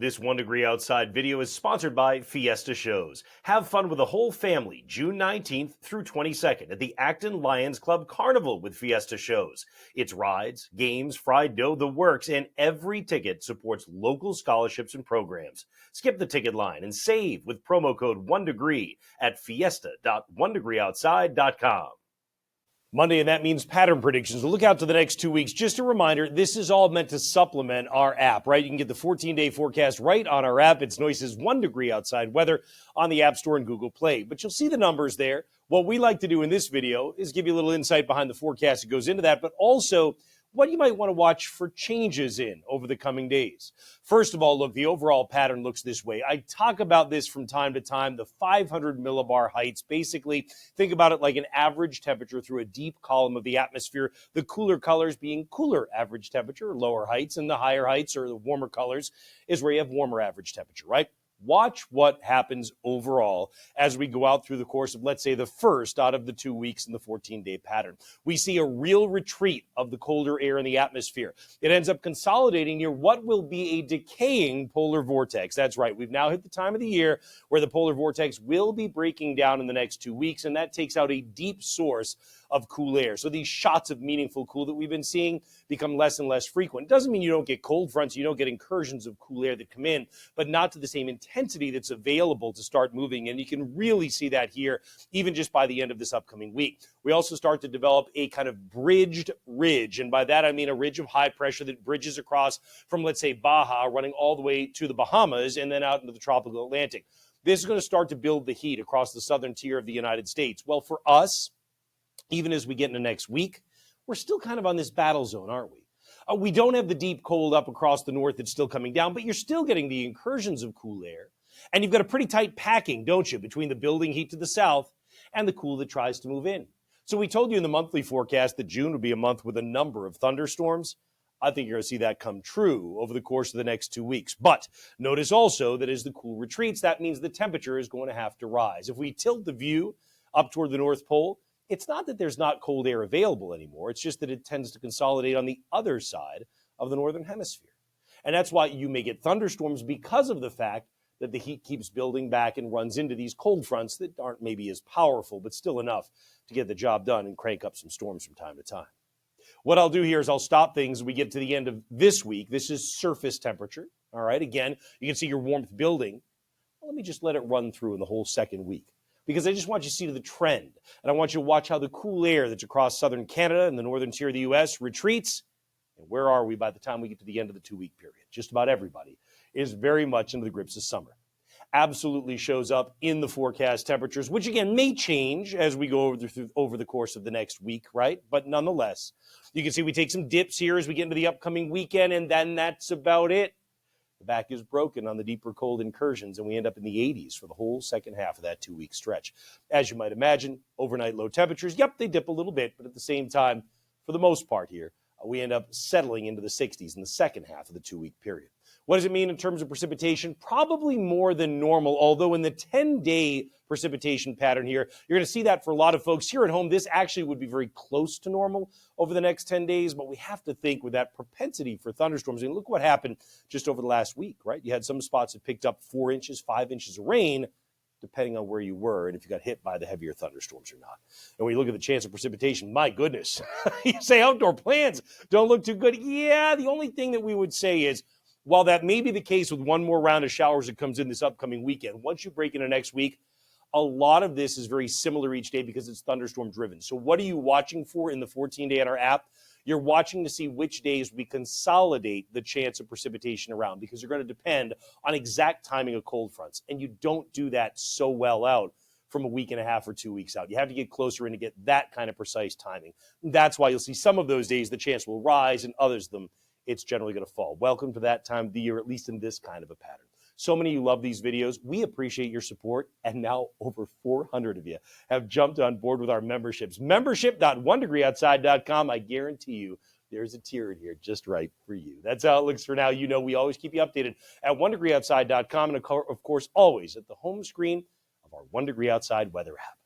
This 1 Degree Outside video is sponsored by Fiesta Shows. Have fun with the whole family June 19th through 22nd at the Acton Lions Club Carnival with Fiesta Shows. It's rides, games, fried dough, the works, and every ticket supports local scholarships and programs. Skip the ticket line and save with promo code 1degree at fiesta.onedegreeoutside.com. Monday, and that means pattern predictions. Look out to the next 2 weeks. Just a reminder, this is all meant to supplement our app, right? You can get the 14-day forecast right on our app. It's Noyes' 1 Degree Outside Weather on the App Store and Google Play. But you'll see the numbers there. What we like to do in this video is give you a little insight behind the forecast that goes into that, but also what you might want to watch for changes in over the coming days. First of all, look, the overall pattern looks this way. I talk about this from time to time, the 500 millibar heights. Basically, think about it like an average temperature through a deep column of the atmosphere, the cooler colors being cooler average temperature, lower heights, and the higher heights or the warmer colors is where you have warmer average temperature, right? Watch what happens overall as we go out through the course of, let's say, the first out of the 2 weeks in the 14-day pattern. We see a real retreat of the colder air in the atmosphere. It ends up consolidating near what will be a decaying polar vortex. That's right. We've now hit the time of the year where the polar vortex will be breaking down in the next 2 weeks, and that takes out a deep source of cool air. So these shots of meaningful cool that we've been seeing become less and less frequent. It doesn't mean you don't get cold fronts, you don't get incursions of cool air that come in, but not to the same intensity that's available to start moving. And you can really see that here, even just by the end of this upcoming week. We also start to develop a kind of bridged ridge. And by that, I mean a ridge of high pressure that bridges across from, let's say, Baja, running all the way to the Bahamas and then out into the tropical Atlantic. This is going to start to build the heat across the southern tier of the United States. Well, for us, even as we get into next week, we're still kind of on this battle zone, aren't we? We don't have the deep cold up across the north that's still coming down, but you're still getting the incursions of cool air. And you've got a pretty tight packing, don't you, between the building heat to the south and the cool that tries to move in. So we told you in the monthly forecast that June would be a month with a number of thunderstorms. I think you're going to see that come true over the course of the next 2 weeks. But notice also that as the cool retreats, that means the temperature is going to have to rise. If we tilt the view up toward the North Pole, it's not that there's not cold air available anymore. It's just that it tends to consolidate on the other side of the northern hemisphere. And that's why you may get thunderstorms because of the fact that the heat keeps building back and runs into these cold fronts that aren't maybe as powerful, but still enough to get the job done and crank up some storms from time to time. What I'll do here is I'll stop things as we get to the end of this week. This is surface temperature. All right, again, you can see your warmth building. Well, let me just let it run through in the whole second week, because I just want you to see the trend, and I want you to watch how the cool air that's across southern Canada and the northern tier of the U.S. retreats. And where are we by the time we get to the end of the 2 week period? Just about everybody is very much into the grips of summer. Absolutely shows up in the forecast temperatures, which again may change as we go over the course of the next week, right? But nonetheless, you can see we take some dips here as we get into the upcoming weekend, and then that's about it. The back is broken on the deeper cold incursions, and we end up in the 80s for the whole second half of that 2 week stretch. As you might imagine, overnight low temperatures, yep, they dip a little bit, but at the same time, for the most part here, we end up settling into the 60s in the second half of the 2 week period. What does it mean in terms of precipitation? Probably more than normal, although in the 10-day precipitation pattern here, you're going to see that for a lot of folks here at home. This actually would be very close to normal over the next 10 days, but we have to think with that propensity for thunderstorms. And look what happened just over the last week, right? You had some spots that picked up 4 inches, 5 inches of rain, depending on where you were and if you got hit by the heavier thunderstorms or not. And when you look at the chance of precipitation, my goodness, you say outdoor plans don't look too good. Yeah, the only thing that we would say is, while that may be the case with one more round of showers that comes in this upcoming weekend, once you break into next week, a lot of this is very similar each day because it's thunderstorm driven. So what are you watching for in the 14-day on our app? You're watching to see which days we consolidate the chance of precipitation around, because you're going to depend on exact timing of cold fronts. And you don't do that so well out from a week and a half or 2 weeks out. You have to get closer in to get that kind of precise timing. That's why you'll see some of those days the chance will rise, and others of them it's generally going to fall. Welcome to that time of the year, at least in this kind of a pattern. So many of you love these videos. We appreciate your support, and now over 400 of you have jumped on board with our memberships. Membership.onedegreeoutside.com. I guarantee you there's a tier in here just right for you. That's how it looks for now. You know we always keep you updated at onedegreeoutside.com, and of course always at the home screen of our 1 Degree Outside weather app.